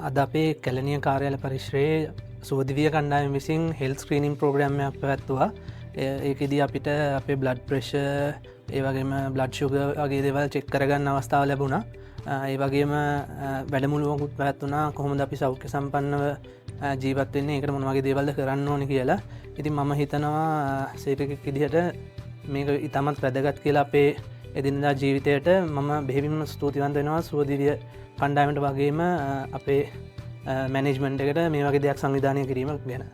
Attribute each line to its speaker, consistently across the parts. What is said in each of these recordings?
Speaker 1: අද අපේ කැලනිය කාර්යාල පරිශ්‍රයේ සුවදිවිය කණ්ඩායම විසින් හෙල් ස්ක්‍රීනින් ප්‍රෝග්‍රම්යක් පැත්තුවා. ඒකෙදී අපිට අපේ බ්ලඩ් ප්‍රෙෂ ඒවගේම බ්ලඩ් ශුග වගේ දෙවල් චෙක් කරගන්න අවස්ථාව ලැබුණා. ඒ වගේම වැඩමුළුවකුත් පැත්වුණා කොහොමද අපි සෞඛ්‍ය සම්පන්නව ජීවත් වෙන්නේ, ඒකට මොන වගේ දේවල්ද කරන්න ඕන කියලා. ඉතින් මම හිතනවා සේවකෙක් විදිහට මේක ඉතාමත් වැදගත් කියලා අපේ එදිනදා ජීවිතයට මම බෙහෙවින්ම ස්තුතිවන්ත වෙනවා සුවදිවිය කණ්ඩායමට වගේම අපේ මැනේජ්මන්ට් එකට මේ වගේ දෙයක් සංවිධානය කිරීම ගැන.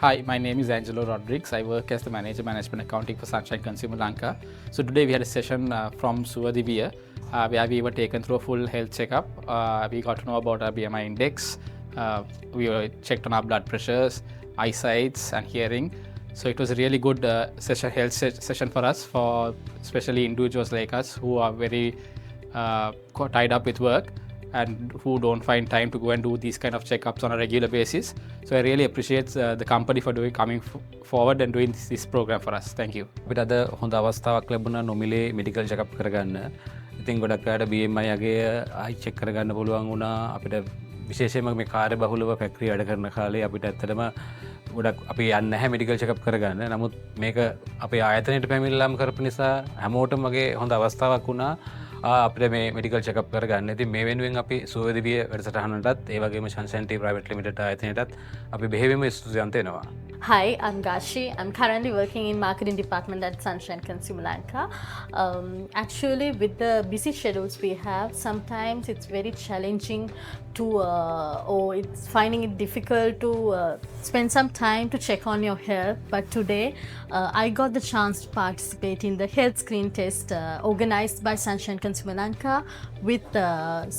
Speaker 2: Hi, my name is Angelo Rodriguez. I work as the Manager Management Accounting for Sunshine Consumer Lanka. So today we had a session from Suwadivya where we were taken through a full health checkup. We got to know about our BMI index. We were checked on our blood pressures, eyesights and hearing. So it was a really good session for us, for especially individuals like us who are very tied up with work and who don't find time to go and do these kind of checkups on a regular basis. So I really appreciate the company for coming forward and doing this program for us. Thank you.
Speaker 3: අපිට අද හොඳ අවස්ථාවක් ලැබුණා නොමිලේ medical check-up කරගන්න. ඉතින් ගොඩක් අයට BMI අගේ ආයි චෙක් කරගන්න පුළුවන් වුණා. අපිට විශේෂයෙන්ම මේ කාර්ය බහුලව ෆැක්ටරි වැඩ කරන කාලේ අපිට ඇත්තටම ගොඩක් අපි යන්නේ නැහැ මෙඩිකල් චෙකප් කරගන්න. නමුත් මේක අපේ ආයතනයට පැමිණිලාම කරපු නිසා හැමෝටම වගේ හොඳ අවස්ථාවක් වුණා. අපිට මේ මෙඩිකල් චෙකප් කරගන්න. ඉතින් මේ වෙනුවෙන් අපි සුවදිවිය වැඩසටහනටත් ඒ වගේම Sunshine Tea Private Limited ආයතනයටත් අපි බෙහෙවින්ම ස්තුතිවන්ත වෙනවා.
Speaker 4: Hi, I'm Gashi. I'm currently working in marketing department at Sunshine Consumer Lanka. Actually, with the busy schedules we have, sometimes it's very challenging to, or it's finding it difficult to spend some time to check on your health. But today, I got the chance to participate in the health screen test organized by Sunshine Consumer Lanka with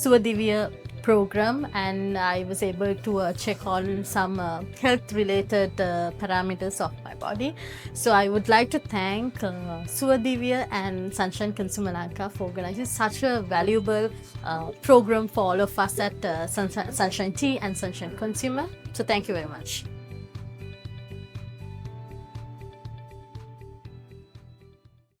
Speaker 4: Suwadivya program, and I was able to check on some health related parameters of my body. So I would like to thank Suwadivya and Sunshine Consumer Lanka for organizing such a valuable program for all of us at Sunshine Tea and Sunshine Consumer. So thank you very much.